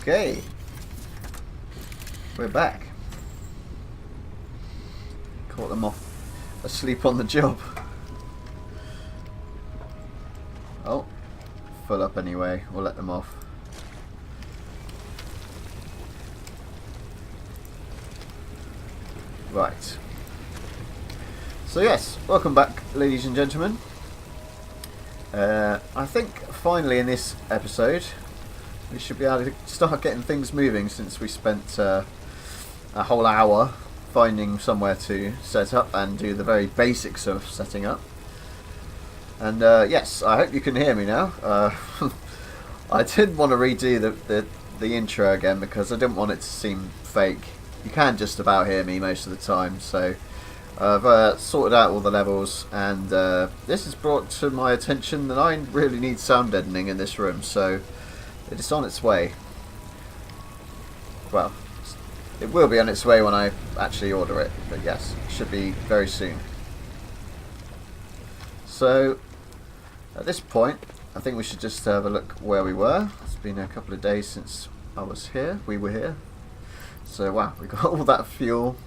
Okay, we're back. Caught them off asleep on the job. Oh, full up anyway. We'll let them off. Right. So yes, welcome back, ladies and gentlemen. I think finally in this episode we should be able to start getting things moving, since we spent a whole hour finding somewhere to set up and do the very basics of setting up. And yes, I hope you can hear me now. I did want to redo the intro again because I didn't want it to seem fake. You can just about hear me most of the time, so I've sorted out all the levels, and this has brought to my attention that I really need sound deadening in this room, so it is on its way. Well, it will be on its way when I actually order it, but yes, it should be very soon. So, at this point, I think we should just have a look where we were. It's been a couple of days since we were here. So wow, we got all that fuel.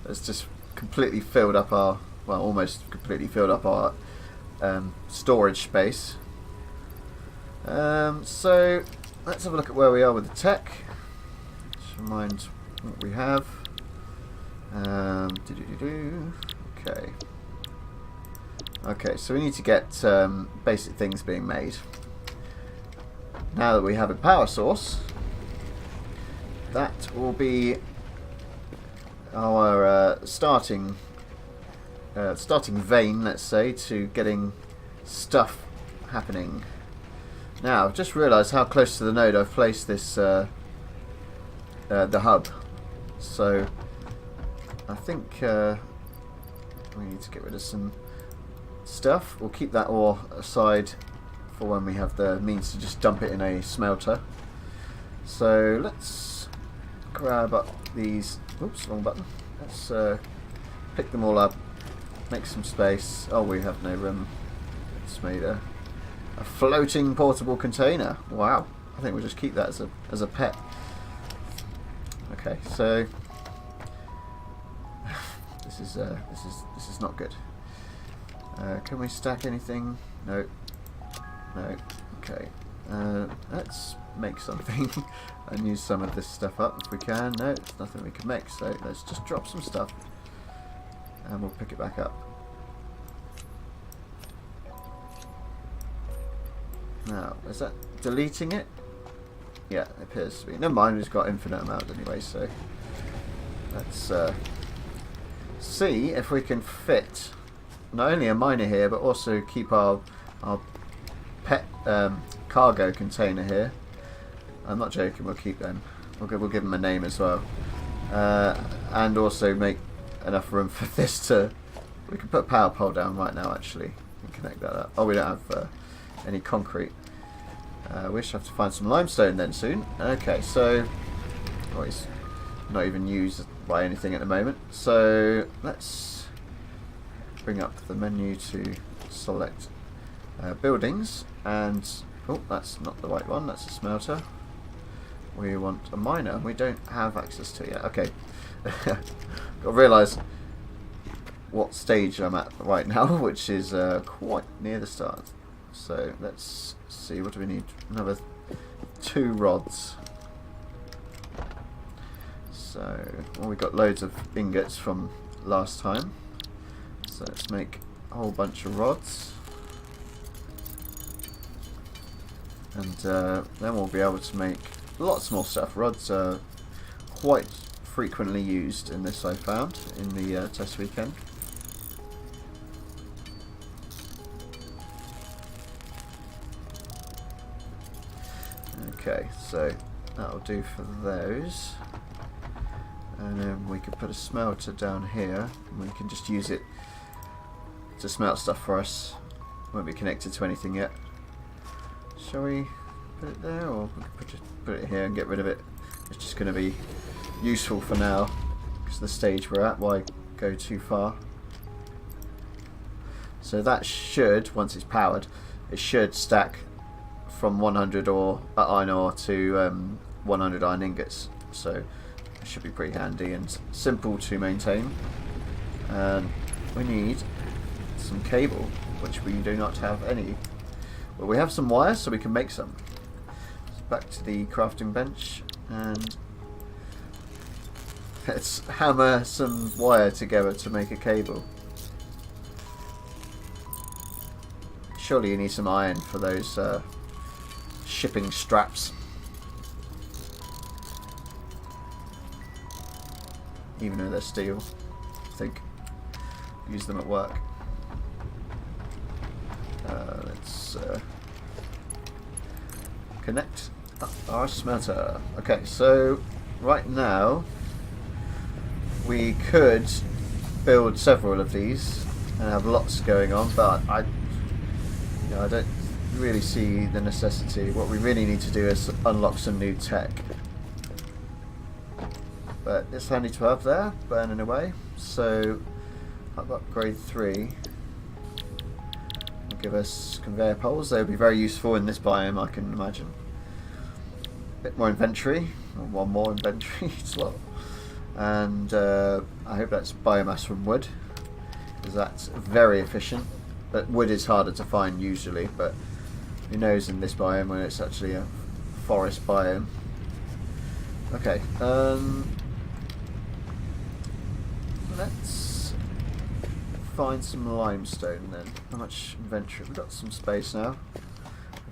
It's just completely filled up our, well, almost completely filled up our storage space. So let's have a look at where we are with the tech. Just remind what we have. Okay. Okay, so we need to get basic things being made. Now that we have a power source, that will be our starting vein, let's say, to getting stuff happening. Now, I've just realised how close to the node I've placed this the hub. So I think we need to get rid of some stuff. We'll keep that ore aside for when we have the means to just dump it in a smelter. So let's grab up these. Oops, wrong button. Let's pick them all up, make some space. Oh, we have no room. It's made a floating portable container. Wow, I think we'll just keep that as a pet. Okay, so this is not good. Can we stack anything? No. No. Okay. Let's make something and use some of this stuff up if we can. No, there's nothing we can make, so let's just drop some stuff and we'll pick it back up. Now, is that deleting it? Yeah, it appears to be. Never mind, we've got infinite amounts anyway, so let's see if we can fit not only a miner here, but also keep our pet cargo container here. I'm not joking, we'll keep them. We'll give them a name as well. And also make enough room for this to... We can put a power pole down right now, actually, and connect that up. Oh, we don't have any concrete. We should have to find some limestone then soon. Okay, so... Oh, it's not even used by anything at the moment. So, let's bring up the menu to select buildings, and... Oh, that's not the right one, that's a smelter. We want a miner, we don't have access to it yet. Okay. Got to realise what stage I'm at right now, which is quite near the start. So let's see, what do we need? Another 2 rods. So, well, we got loads of ingots from last time. So let's make a whole bunch of rods. And then we'll be able to make lots more stuff. Rods are quite frequently used in this, I found, in the test weekend. Okay, so that'll do for those. And then we can put a smelter down here, and we can just use it to smelt stuff for us. Won't be connected to anything yet. Shall we put it there, or we can put it here and get rid of it? It's just going to be useful for now, because the stage we're at, why go too far? So that should, once it's powered, it should stack from 100 ore iron ore to 100 iron ingots, so it should be pretty handy and simple to maintain. And we need some cable, which we do not have any. Well, we have some wire, so we can make some. So back to the crafting bench, and let's hammer some wire together to make a cable. Surely you need some iron for those shipping straps. Even though they're steel, I think. Use them at work. Let's connect up our smelter. Okay, so right now we could build several of these and have lots going on, but I don't really see the necessity. What we really need to do is unlock some new tech. But it's handy to have there, burning away. So I've got grade 3. Will give us conveyor poles. They'll be very useful in this biome, I can imagine. A bit more inventory, or one more inventory as well. And I hope that's biomass from wood, because that's very efficient. But wood is harder to find usually, but who knows in this biome when it's actually a forest biome. Okay, let's find some limestone then. How much inventory? We've got some space now.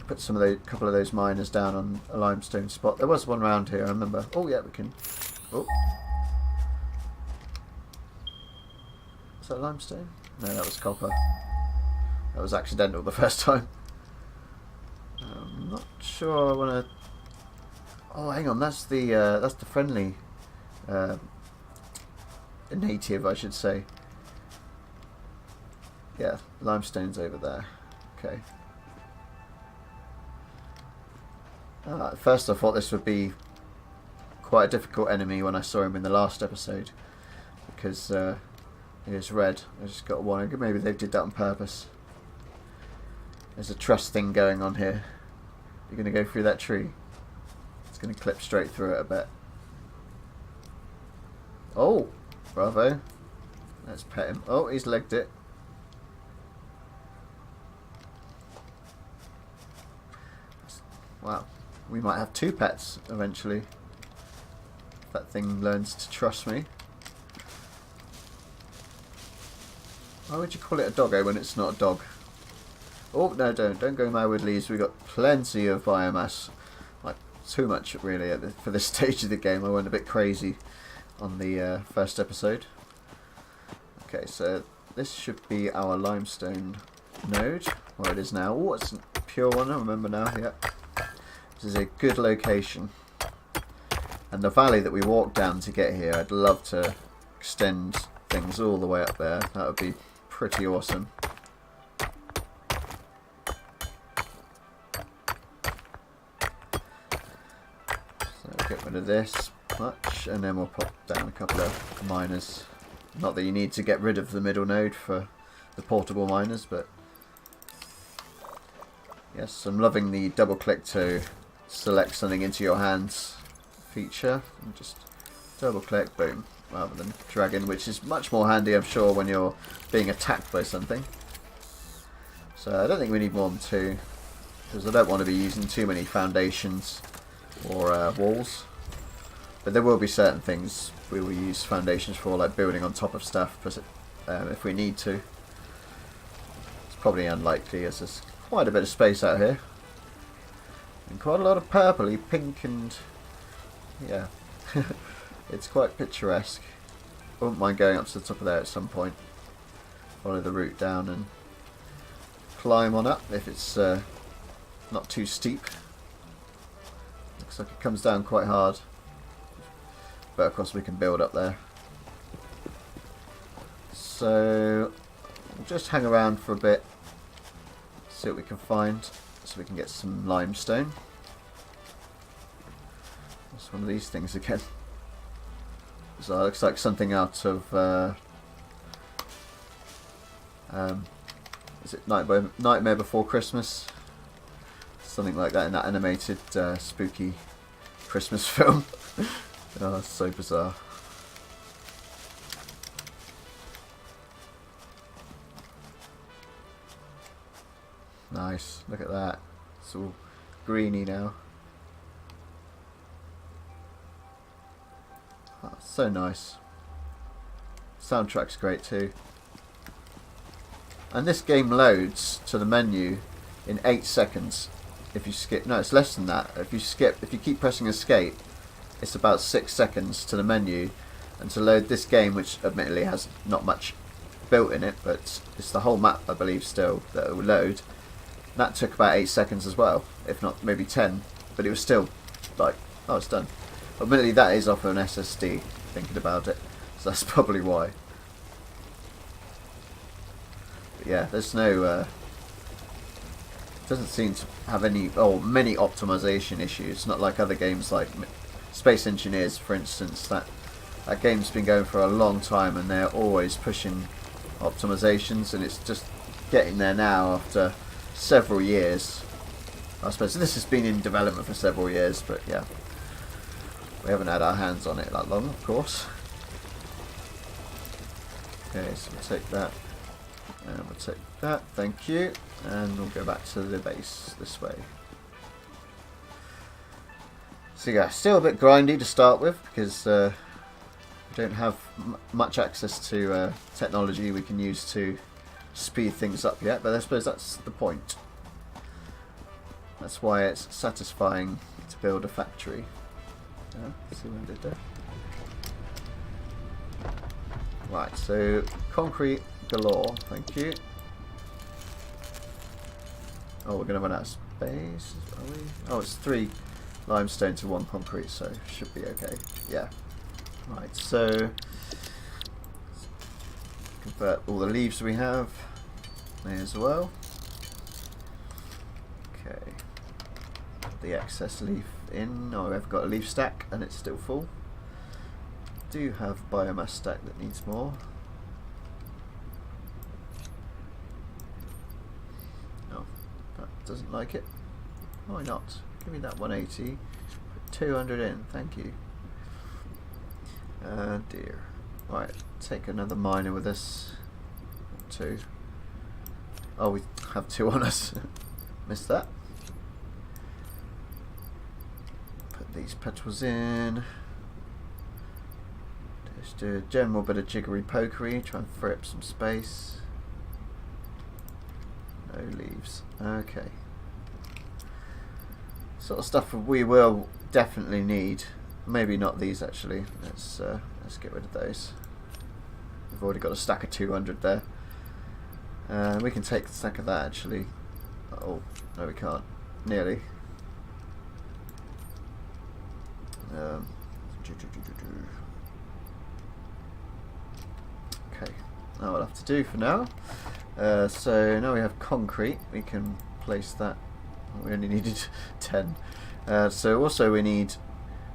Put some of a couple of those miners down on a limestone spot. There was one around here, I remember. Oh yeah, we can. Oh, is that limestone? No, that was copper. That was accidental the first time. I'm not sure I want to. Oh, hang on. That's the friendly native, I should say. Yeah, limestone's over there. Okay. At first I thought this would be quite a difficult enemy when I saw him in the last episode, because he is red. I just got one. Maybe they did that on purpose. There's a truss thing going on here. You're going to go through that tree. It's going to clip straight through it, I bet. Oh, bravo. Let's pet him. Oh, he's legged it. Wow. We might have 2 pets eventually. If that thing learns to trust me. Why would you call it a doggo when it's not a dog? Oh, no, don't go mad with leaves. We've got plenty of biomass. Like, too much, really, for this stage of the game. I went a bit crazy on the first episode. Okay, so this should be our limestone node. Well, it is now. Oh, it's a pure one, I remember now, yeah. This is a good location. And the valley that we walked down to get here, I'd love to extend things all the way up there. That would be pretty awesome. Get rid of this much, and then we'll pop down a couple of miners. Not that you need to get rid of the middle node for the portable miners, but yes, I'm loving the double click to select something into your hands feature. And just double click, boom, rather than dragging, which is much more handy, I'm sure, when you're being attacked by something. So I don't think we need more than 2, because I don't want to be using too many foundations or walls, but there will be certain things we will use foundations for, like building on top of stuff, if we need to. It's probably unlikely, as there's quite a bit of space out here, and quite a lot of purpley, pink, and yeah, it's quite picturesque. I wouldn't mind going up to the top of there at some point, follow the route down and climb on up if it's not too steep. Looks like it comes down quite hard, but of course we can build up there. So we'll just hang around for a bit, see what we can find, so we can get some limestone. What's one of these things again? So it looks like something out of is it Nightmare Before Christmas? Something like that in that animated spooky Christmas film. Oh, it's so bizarre. Nice, look at that. It's all greeny now. Oh, so nice. Soundtrack's great too. And this game loads to the menu in 8 seconds. If you skip, no, it's less than that. If you keep pressing escape, it's about 6 seconds to the menu. And to load this game, which admittedly has not much built in it, but it's the whole map, I believe, still that it will load. That took about 8 seconds as well, if not maybe 10. But it was still like, oh, it's done. Admittedly, that is off an SSD, thinking about it. So that's probably why. But yeah, there's no... doesn't seem to have any many optimization issues. Not like other games like Space Engineers, for instance. That game's been going for a long time, and they're always pushing optimizations, and it's just getting there now after several years. I suppose this has been in development for several years, but yeah, we haven't had our hands on it that long, of course. Okay, so we'll take that, and we'll take that, thank you, and we'll go back to the base this way. So yeah, still a bit grindy to start with, because we don't have much access to technology we can use to speed things up yet, but I suppose that's the point. That's why it's satisfying to build a factory. Yeah, see what I did there. Right, so concrete galore, thank you. Oh, we're going to run out of space, are we? Oh, it's 3 limestone to 1 concrete, so should be okay. Yeah. Right, so convert all the leaves we have there as well. Okay. Put the excess leaf in. Oh, I've got a leaf stack and it's still full. Do have biomass stack that needs more. Oh, that doesn't like it. Why not? Give me that 180. Put 200 in, thank you. Dear. Right, take another miner with us. 2. Oh, we have 2 on us. Missed that. Put these petals in. Just do a general bit of jiggery pokery. Try and free up some space. No leaves. Okay. Sort of stuff we will definitely need. Maybe not these actually. Let's get rid of those. We've already got a stack of 200 there. We can take the stack of that actually. Oh no, we can't. Nearly. Okay. Now we'll have to do for now. So now we have concrete. We can place that. We only needed 10. So also we need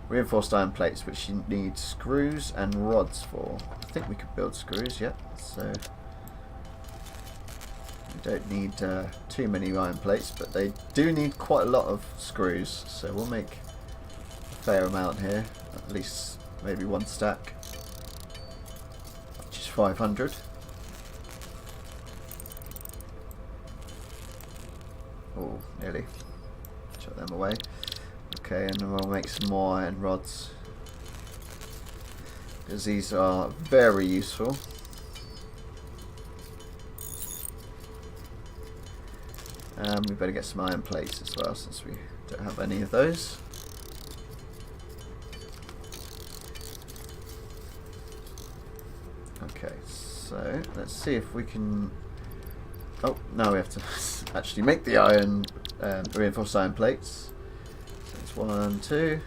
reinforced iron plates, which you need screws and rods for. I think we could build screws, yeah. So we don't need too many iron plates, but they do need quite a lot of screws. So we'll make a fair amount here, at least maybe 1 stack, which is 500. Oh, nearly. Chuck them away. Okay, and then we'll make some more iron rods, because these are very useful. We better get some iron plates as well, since we don't have any of those. Okay, so let's see if we can... Oh, now we have to actually make the iron, reinforced iron plates. So it's 1 and 2.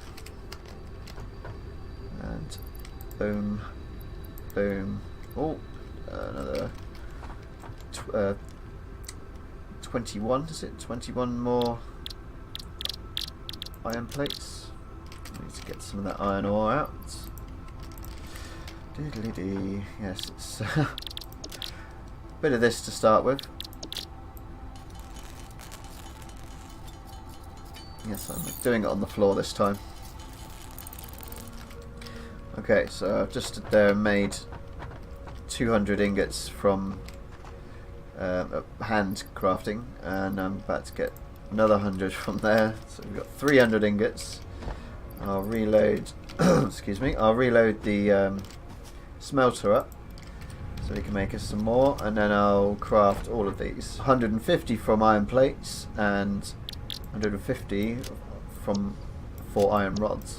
And boom, boom. Oh, another 21, is it? 21 more iron plates. I need to get some of that iron ore out. Diddly-dee. Yes, it's a bit of this to start with. Yes, I'm doing it on the floor this time. Okay, so I've just stood there and made 200 ingots from hand crafting, and I'm about to get another 100 from there. So we've got 300 ingots. I'll reload. Excuse me. I'll reload the smelter up so we can make us some more, and then I'll craft all of these. 150 from iron plates and 150 from 4 iron rods.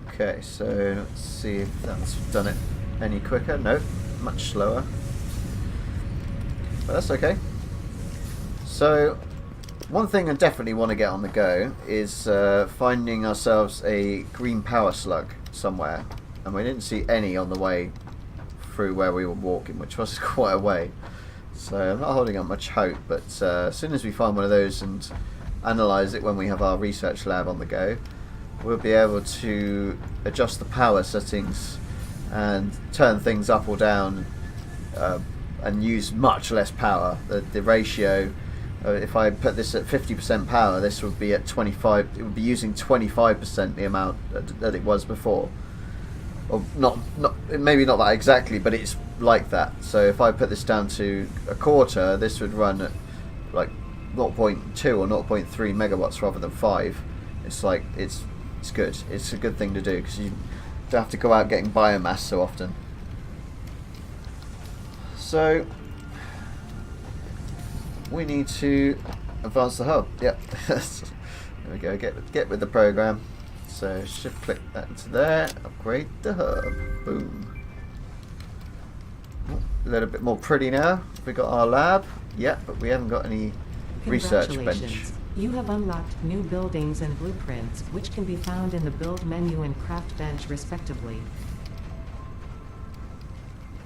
Okay, so let's see if that's done it any quicker. Nope, much slower. But that's okay. So one thing I definitely want to get on the go is finding ourselves a green power slug somewhere, and we didn't see any on the way through where we were walking, which was quite a way. So I'm not holding up much hope, but as soon as we find one of those and analyze it when we have our research lab on the go, we'll be able to adjust the power settings and turn things up or down and use much less power. The ratio, if I put this at 50% power, this would be at 25. It would be using 25% the amount that it was before. Or not maybe not that exactly, but it's like that. So if I put this down to a quarter, this would run at like 0.2 or 0.3 megawatts rather than 5. It's like it's good. It's a good thing to do because you don't have to go out getting biomass so often. So we need to advance the hub. Yep. There we go. Get with the program. So shift click that into there. Upgrade the hub. Boom. A little bit more pretty now. We got our lab. Yep, but we haven't got any research bench. You have unlocked new buildings and blueprints, which can be found in the build menu and craft bench respectively.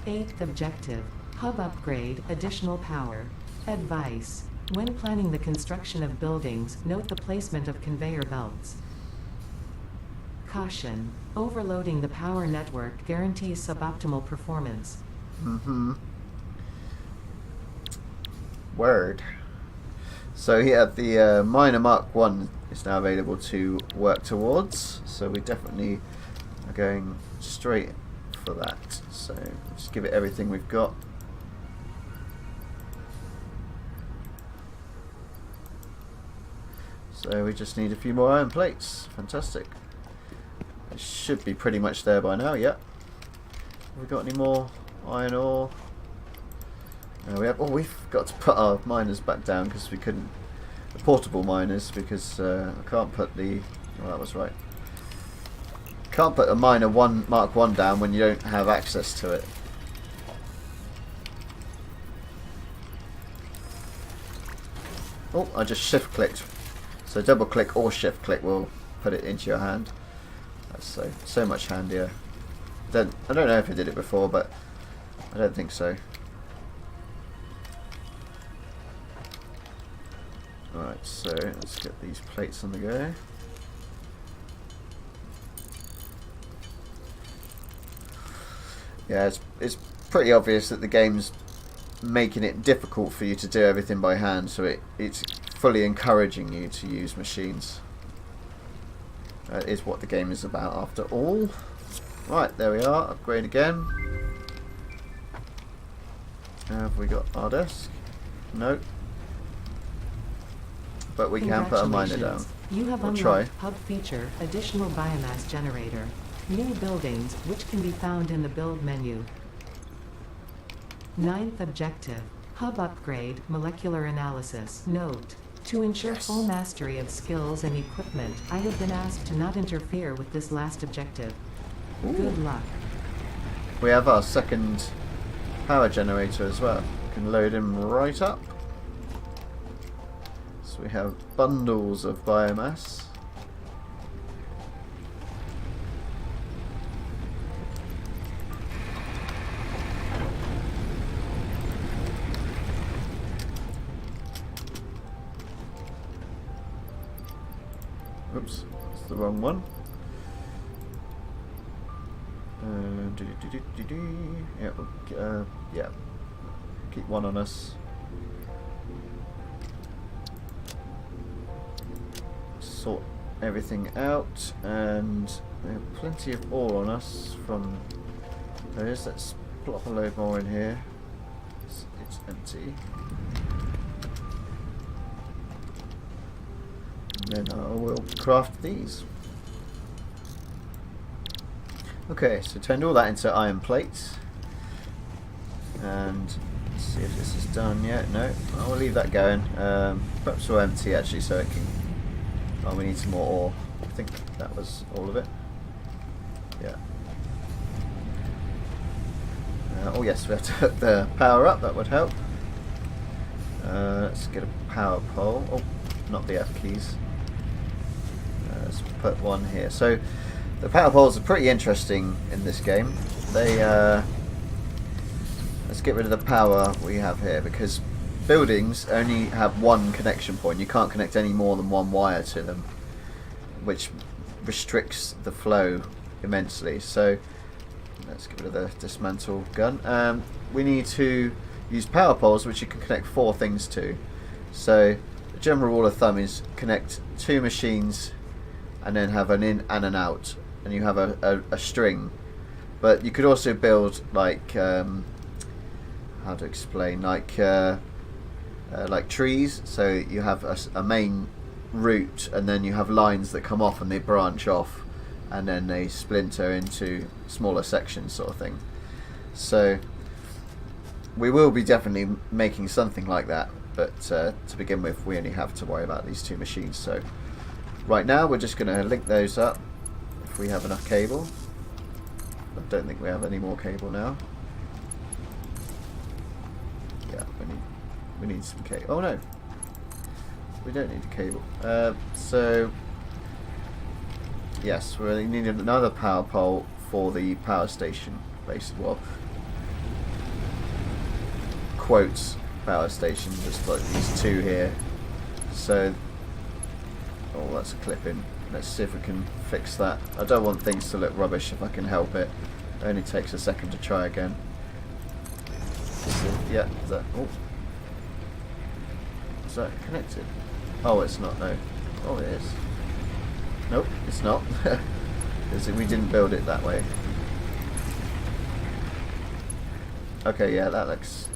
8th objective. Hub upgrade, additional power. Advice. When planning the construction of buildings, note the placement of conveyor belts. Caution. Overloading the power network guarantees suboptimal performance. Word. So yeah, the miner Mark 1 is now available to work towards, so we definitely are going straight for that. So just give it everything we've got. So we just need a few more iron plates. Fantastic. It should be pretty much there by now. Yep. Have we got any more iron ore? No, we have. Oh, we've got to put our miners back down because we couldn't. The portable miners, because I can't put the. Oh, that was right. Can't put a miner Mark 1 down when you don't have access to it. Oh, I just shift clicked. So double click or shift click will put it into your hand. That's so much handier. I don't know if I did it before, but I don't think so. Alright, so let's get these plates on the go. Yeah, it's pretty obvious that the game's making it difficult for you to do everything by hand, so it's fully encouraging you to use machines. That is what the game is about after all. Right, there we are. Upgrade again. Have we got our desk? No. But we can put a miner down. You have unlocked hub feature, additional biomass generator. New buildings, which can be found in the build menu. 9th objective. Hub upgrade, molecular analysis. Note. To ensure full mastery of skills and equipment, I have been asked to not interfere with this last objective. Ooh. Good luck. We have our second power generator as well. We can load him right up. So we have bundles of biomass. Oops, that's the wrong one. Yeah, keep one on us. everything out, and we have plenty of ore on us from those. Let's plop a load more in here. It's empty. And then I will craft these. Okay, so turned all that into iron plates. And let's see if this is done yet. No, I will leave that going. Perhaps we'll empty actually, so it can. Oh, we need some more ore. I think that was all of it. Yeah. Oh yes, we have to hook the power up. That would help. Let's get a power pole. Oh, not the F keys. Let's put one here. So the power poles are pretty interesting in this game. They let's get rid of the power we have here, because buildings only have one connection point. You can't connect any more than one wire to them, which restricts the flow immensely. So let's get rid of the dismantle gun. We need to use power poles, which you can connect 4 things to. So the general rule of thumb is connect 2 machines and then have an in and an out, and you have a string. But you could also build like how to explain, like trees. So you have a main route, and then you have lines that come off and they branch off, and then they splinter into smaller sections, sort of thing. So we will be definitely making something like that, but to begin with we only have to worry about these 2 machines. So right now we're just going to link those up if we have enough cable. I don't think we have any more cable now. Yeah, we need some cable. Oh no, we don't need a cable. So yes, we need another power pole for the power station, basically. Well, quotes power station, just like these 2 here. So, oh, that's a clipping. Let's see if we can fix that. I don't want things to look rubbish if I can help it. It only takes a second to try again. Yeah, is that, oh, is that connected? Oh, it's not, no. Oh, it is. Nope, it's not. Because we didn't build it that way. Okay, yeah, that looks,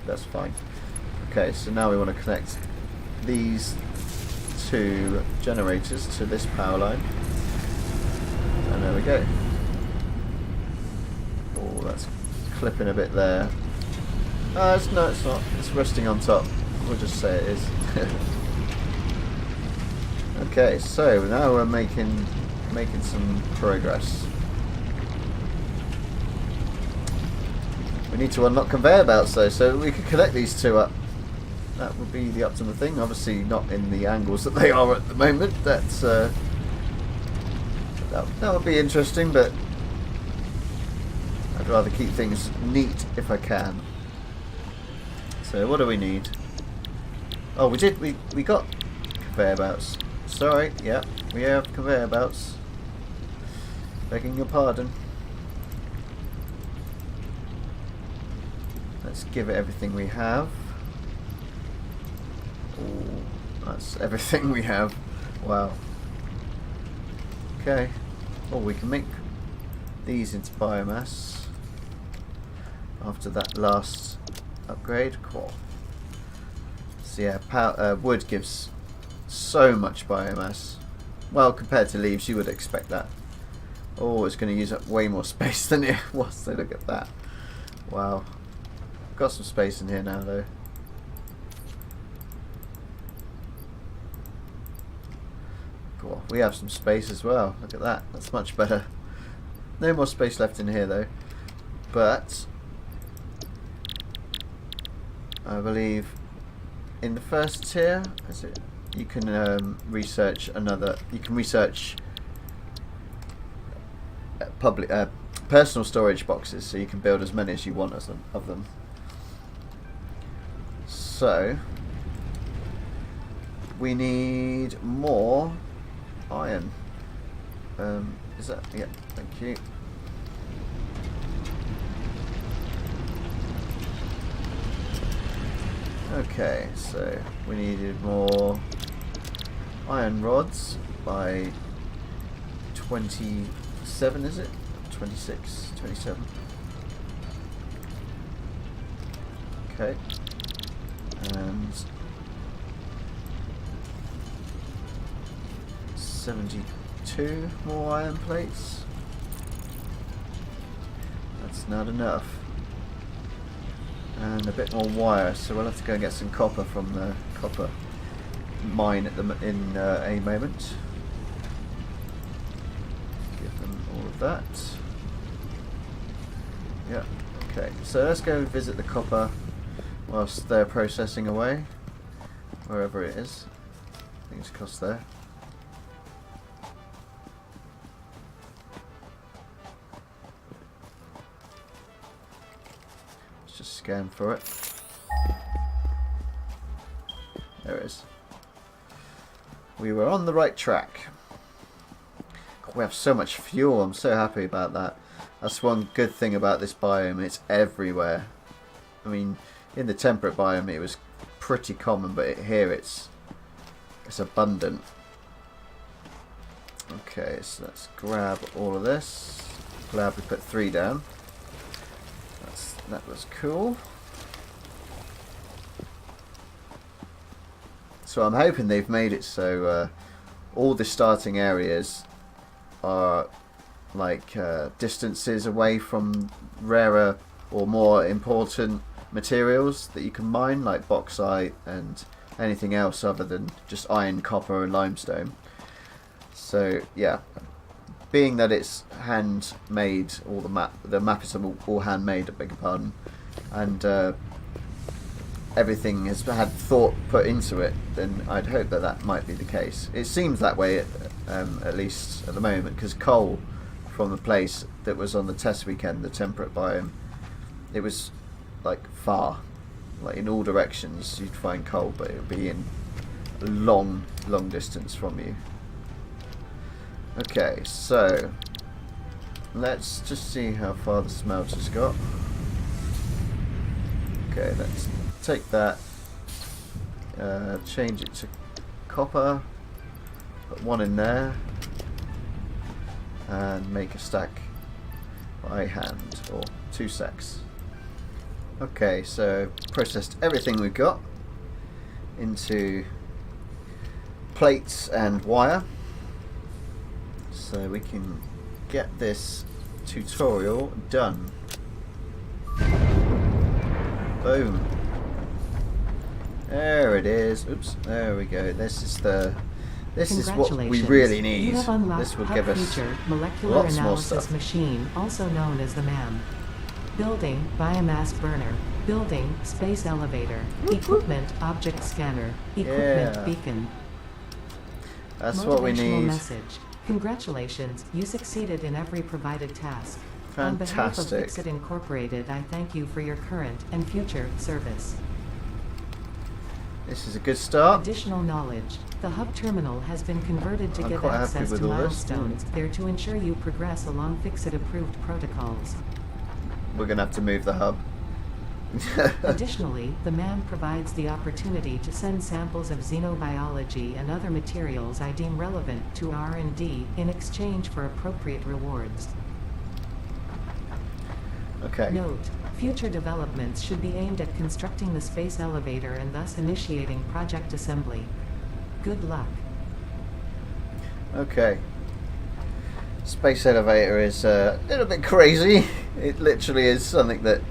that's fine. Okay, so now we want to connect these 2 generators to this power line, and there we go. Oh, that's clipping a bit there. No, it's not. It's resting on top. We'll just say it is. Okay, so now we're making some progress. We need to unlock conveyor belts though, so we could connect these 2 up. That would be the optimal thing. Obviously not in the angles that they are at the moment. That's that would be interesting, but I'd rather keep things neat if I can. So what do we need? Oh, we got conveyor belts. Sorry, yeah, we have conveyor belts. Begging your pardon. Let's give it everything we have. Ooh, that's everything we have. Wow. Okay. Oh, we can make these into biomass after that last upgrade. Cool. So yeah, wood gives so much biomass. Well, compared to leaves, you would expect that. Oh, it's going to use up way more space than it was. So look at that. Wow. Got some space in here now, though. Cool. We have some space as well. Look at that. That's much better. No more space left in here, though. But I believe in the first tier, is it? You can research another. You can research public personal storage boxes, so you can build as many as you want of them. So we need more iron. Is that? Yeah. Thank you. Okay, so we needed more iron rods. by 27, is it? 26, 27. Okay. And 72 more iron plates. That's not enough. And a bit more wire, so we'll have to go and get some copper from the copper mine at in a moment. Give them all of that. Yeah, okay, so let's go visit the copper whilst they're processing away, wherever it is. I think it's across there. Let's just scan for it. There it is. We were on the right track. We have so much fuel, I'm so happy about that. That's one good thing about this biome, it's everywhere. I mean, in the temperate biome it was pretty common, but here it's abundant. Okay, so let's grab all of this. Glad we put 3 down. That was cool. So I'm hoping they've made it so all the starting areas are like distances away from rarer or more important materials that you can mine, like bauxite and anything else other than just iron, copper and limestone. So yeah, being that it's handmade, all the map is all handmade, I beg your pardon, and everything has had thought put into it, then I'd hope that that might be the case. It seems that way at least at the moment, because coal from the place that was on the test weekend, the temperate biome, it was like far, like in all directions you'd find coal, but it would be in a long distance from you. Okay, so let's just see how far the smelter's got. Okay, let's take that, change it to copper, put 1 in there, and make a stack by hand, or 2 stacks. Okay, so processed everything we've got into plates and wire, so we can get this tutorial done. Boom. There it is. Oops, there we go. This is what we really need. You have unlocked This will hub give us feature, molecular lots more analysis stuff. machine, also known as the MAM. Building, biomass burner. Building, space elevator. Equipment, object scanner. Equipment, Yeah. beacon. That's what we Motivational need. message. Congratulations, you succeeded in every provided task. On behalf of Fantastic. Fixit Incorporated, I thank you for your current and future service. This is a good start. Additional knowledge. The hub terminal has been converted to I'm give quite happy access with to all this. milestones there to ensure you progress along Fixit-approved protocols. We're going to have to move the hub. Additionally, the MAM provides the opportunity to send samples of xenobiology and other materials I deem relevant to R&D in exchange for appropriate rewards. Okay. Note: future developments should be aimed at constructing the space elevator and thus initiating project assembly. Good luck. Okay. Space elevator is a little bit crazy. It literally is something that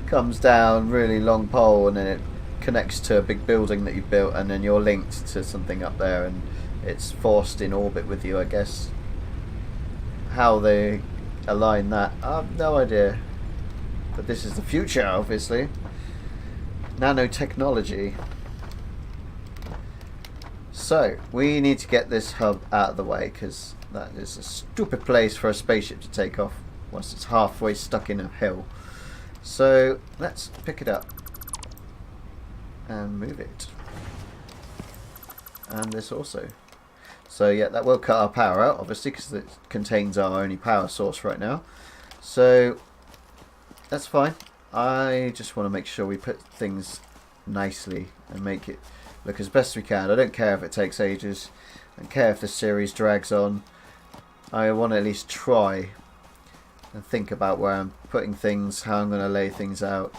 comes down really long pole and then it connects to a big building that you've built, and then you're linked to something up there and it's forced in orbit with you, I guess. How they align that, I have no idea. But this is the future, obviously. Nanotechnology. So, we need to get this hub out of the way, because that is a stupid place for a spaceship to take off once it's halfway stuck in a hill. So, let's pick it up and move it. And this also. So yeah, that will cut our power out, obviously, because it contains our only power source right now. So that's fine. I just want to make sure we put things nicely and make it look as best we can. I don't care if it takes ages. don't care if the series drags on. I want to at least try and think about where I'm putting things, how I'm going to lay things out.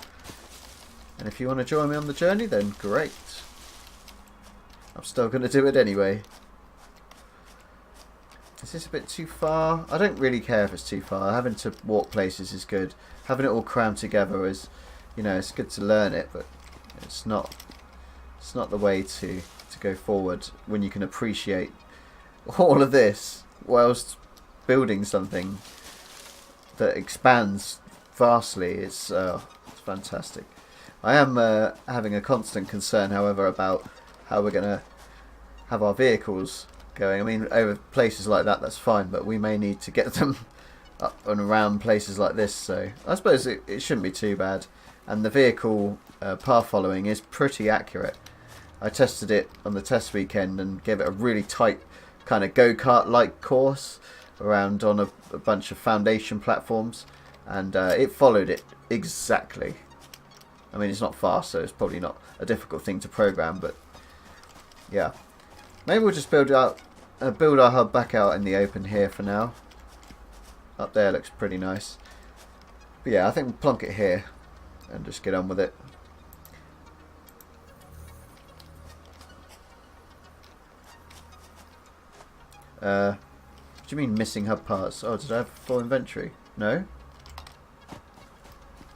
And if you want to join me on the journey, then great. I'm still going to do it anyway. Is this a bit too far? I don't really care if it's too far. Having to walk places is good. Having it all crammed together is, you know, it's good to learn it, but it's not the way to go forward when you can appreciate all of this whilst building something that expands vastly. It's fantastic. I am having a constant concern, however, about how we're going to have our vehicles going. I mean, over places like that, that's fine, but we may need to get them up and around places like this, so I suppose it shouldn't be too bad. And the vehicle path following is pretty accurate. I tested it on the test weekend and gave it a really tight kind of go-kart like course around on a bunch of foundation platforms, and it followed it exactly. I mean, it's not fast, so it's probably not a difficult thing to program, but yeah. Maybe we'll just build our hub back out in the open here for now. Up there looks pretty nice. But yeah, I think we'll plonk it here and just get on with it. What do you mean missing hub parts? Oh, did I have full inventory? No?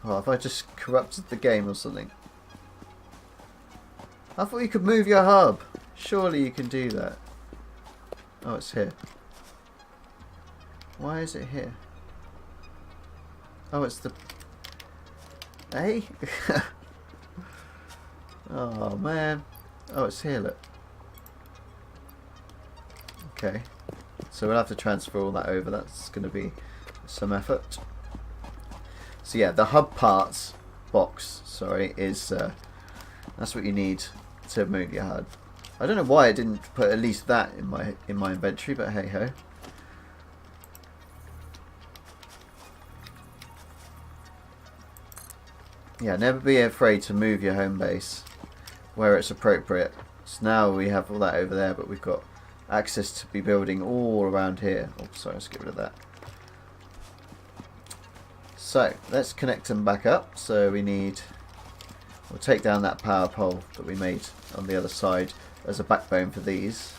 Oh, have I just corrupted the game or something? I thought you could move your hub. Surely you can do that. Oh, it's here. Why is it here? Oh, it's the... Hey? Oh, man. Oh, it's here, look. Okay. So we'll have to transfer all that over. That's going to be some effort. So yeah, the hub parts box, sorry, is... that's what you need to move your HUD. I don't know why I didn't put at least that in my inventory, but hey ho. Yeah, never be afraid to move your home base where it's appropriate. So now we have all that over there, but we've got access to be building all around here. Oh, sorry, let's get rid of that. So let's connect them back up. So we need, we'll take down that power pole that we made on the other side as a backbone for these,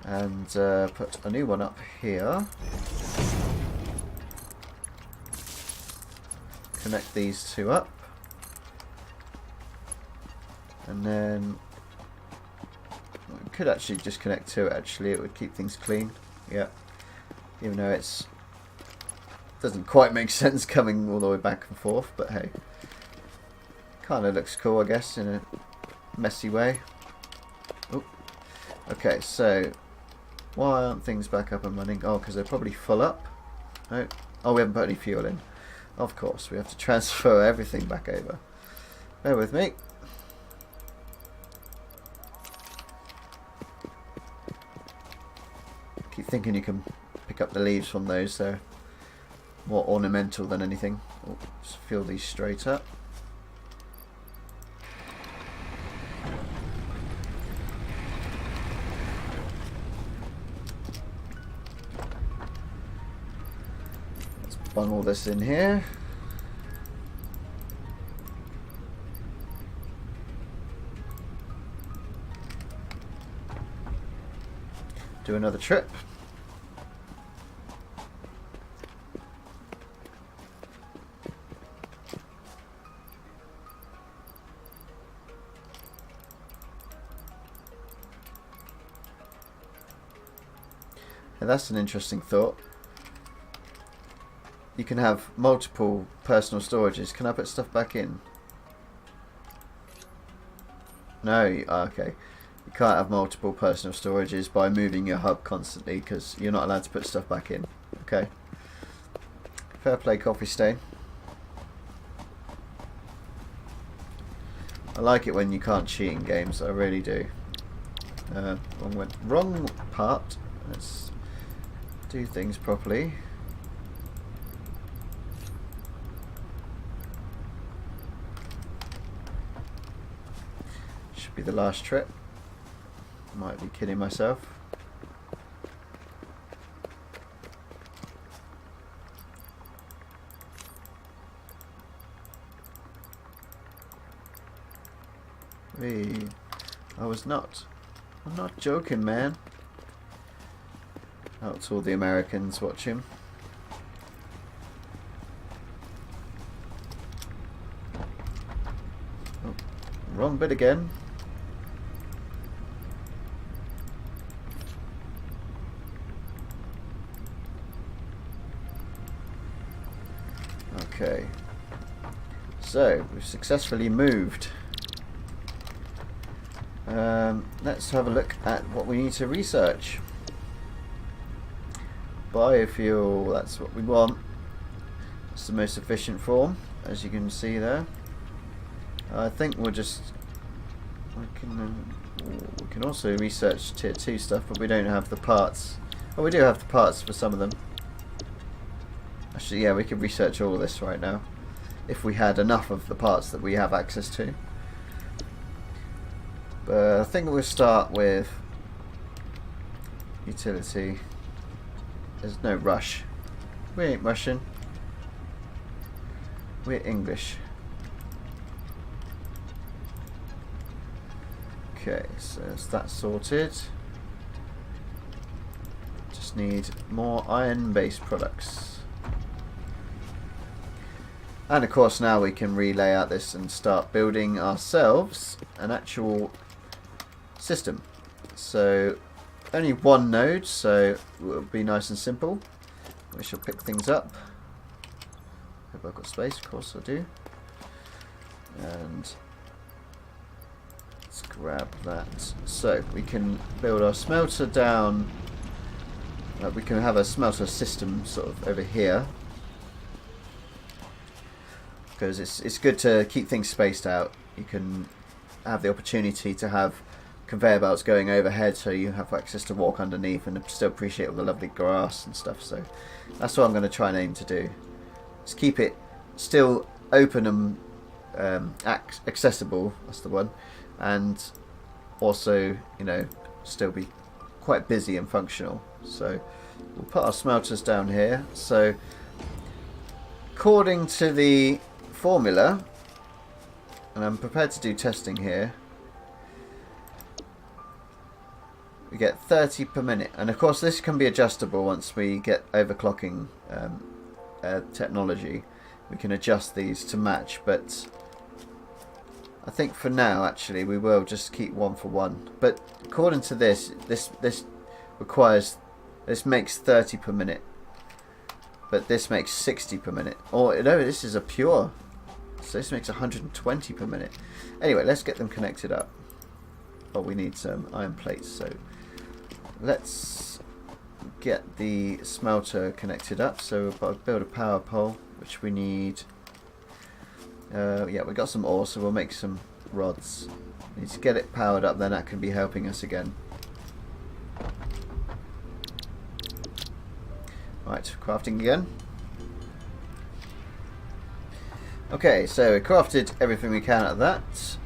and put a new one up here. Connect these two up, and then we could actually just connect to it. Actually, it would keep things clean. Yeah, even though it's doesn't quite make sense coming all the way back and forth, but hey, kind of looks cool, I guess, in a messy way. Ooh. Okay, so why aren't things back up and running? Oh, because they're probably full up. Oh, we haven't put any fuel in. Of course, we have to transfer everything back over. Bear with me. Keep thinking you can pick up the leaves from those. They're more ornamental than anything. Oh, just fill these straight up. Bung all this in here. Do another trip. Now that's an interesting thought. You can have multiple personal storages. Can I put stuff back in? No, okay. You can't have multiple personal storages by moving your hub constantly, because you're not allowed to put stuff back in. Okay. Fair play, Coffee Stain. I like it when you can't cheat in games. I really do. Wrong part. Let's do things properly. Be the last trip. Might be kidding myself. Hey, I'm not joking, man. Out to all the Americans watching. Oh, wrong bit again. Okay. So, we've successfully moved. Let's have a look at what we need to research. Biofuel, that's what we want. It's the most efficient form, as you can see there. I think we can also research tier 2 stuff, but we don't have the parts. Oh, we do have the parts for some of them. Actually, yeah, we could research all of this right now if we had enough of the parts that we have access to. But I think we'll start with utility. There's no rush. We ain't Russian. We're English. Okay, so that's sorted. Just need more iron-based products. And of course now we can relay out this and start building ourselves an actual system. So only one node, so it will be nice and simple. We shall pick things up. Hope I've got space, of course I do. And let's grab that. So we can build our smelter down. We can have a smelter system sort of over here, because it's good to keep things spaced out. You can have the opportunity to have conveyor belts going overhead, so you have access to walk underneath and still appreciate all the lovely grass and stuff. So that's what I'm going to try and aim to do. Is keep it still open and accessible. That's the one, and also, you know, still be quite busy and functional. So we'll put our smelters down here. So according to the formula, and I'm prepared to do testing here, we get 30 per minute, and of course this can be adjustable once we get overclocking technology. We can adjust these to match, but I think for now actually we will just keep 1 for 1. But according to this requires, this makes 30 per minute, but this makes 60 per minute. Or no, this is a pure, so this makes 120 per minute. Anyway, let's get them connected up. Oh, we need some iron plates, so let's get the smelter connected up. So I'll build a power pole, which we need. Yeah, we got some ore, so we'll make some rods. We need to get it powered up, then that can be helping us again. Right, crafting again. Okay, so we crafted everything we can out of that.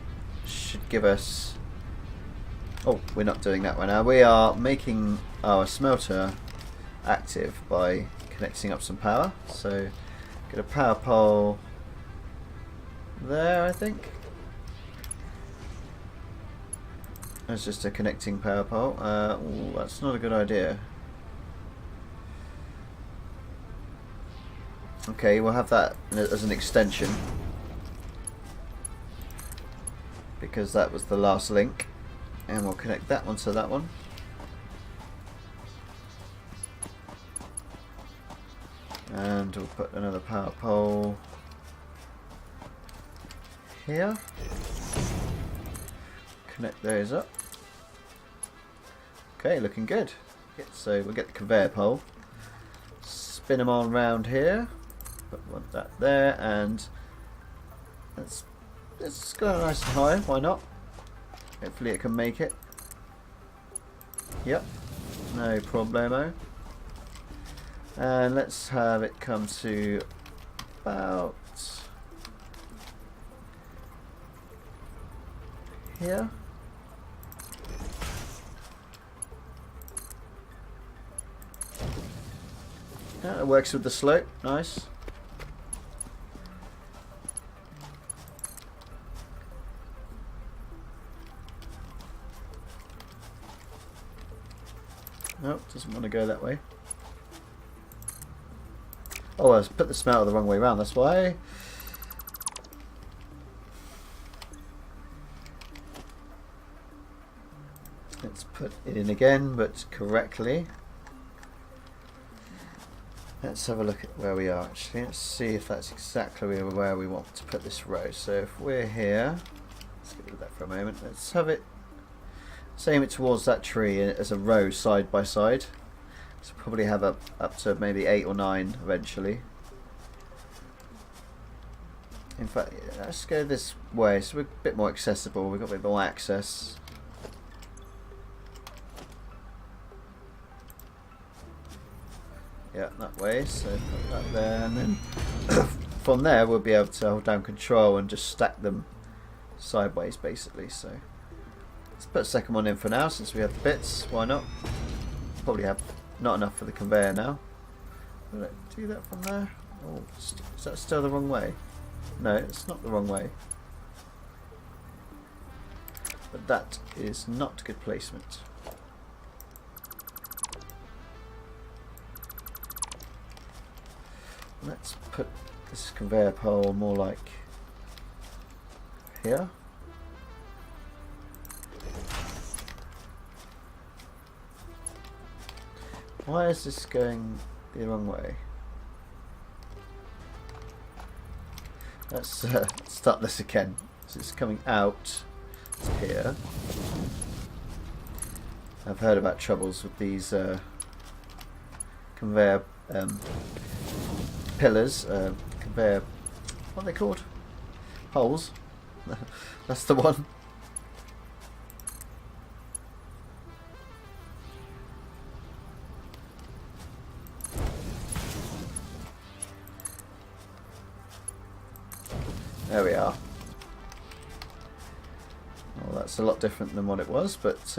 Should give us... Oh, we're not doing that right now. We are making our smelter active by connecting up some power. So get a power pole there, I think. That's just a connecting power pole. Ooh, that's not a good idea. Okay, we'll have that as an extension, because that was the last link, and we'll connect that one to that one. And we'll put another power pole here. Connect those up. Okay, looking good. So we'll get the conveyor pole, spin them on round here. Put that there, and let's go nice and high. Why not? Hopefully it can make it. Yep, no problemo. And let's have it come to about here. Yeah, it works with the slope. Nice. Nope, doesn't want to go that way. Oh, I put the smelter the wrong way around, that's why. Let's put it in again, but correctly. Let's have a look at where we are actually. Let's see if that's exactly where we want to put this row. So if we're here, let's get rid of that for a moment. Let's have it, let's aim it towards that tree as a row side by side. So probably have up to maybe 8 or 9 eventually. In fact, let's go this way so we're a bit more accessible. We've got a bit more access. Yeah, that way, so put that there, and then from there we'll be able to hold down control and just stack them sideways basically. So let's put a second one in for now since we have the bits, why not? Probably have not enough for the conveyor now. Will it do that from there? Oh, is that still the wrong way? No, it's not the wrong way. But that is not good placement. Let's put this conveyor pole more like here. Why is this going the wrong way? Let's start this again. So it's coming out here. I've heard about troubles with these conveyor pillars, conveyor, what are they called? Poles. That's the one. There we are. Well, that's a lot different than what it was, but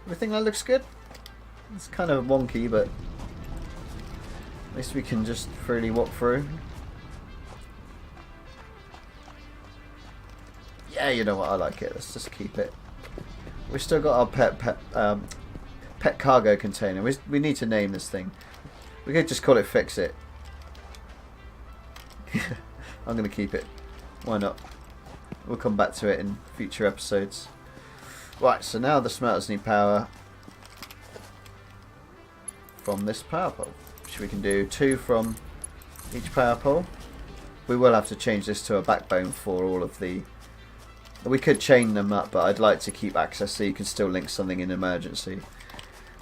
everything that looks good. It's kind of wonky, but at least we can just freely walk through. Yeah, you know what, I like it. Let's just keep it. We've still got our pet cargo container. We need to name this thing. We could just call it Fix It. I'm going to keep it. Why not? We'll come back to it in future episodes. Right, so now the smelters need power from this power pole, which we can do 2 from each power pole. We will have to change this to a backbone for all of the... We could chain them up, but I'd like to keep access so you can still link something in emergency,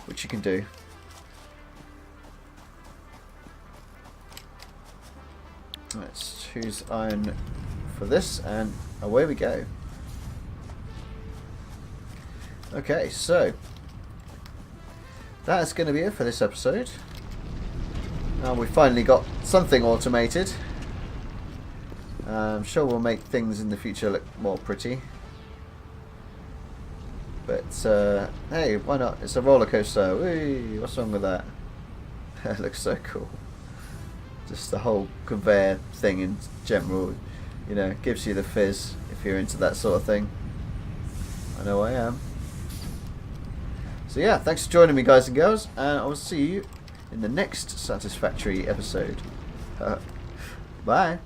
which you can do. Let's choose iron for this, and away we go. Okay, so that's going to be it for this episode. Now we finally got something automated. I'm sure we'll make things in the future look more pretty. But hey, why not? It's a roller coaster. Whee! What's wrong with that? It looks so cool. Just the whole conveyor thing in general, you know, gives you the fizz if you're into that sort of thing. I know I am. So yeah, thanks for joining me, guys and girls, and I will see you in the next Satisfactory episode. Bye.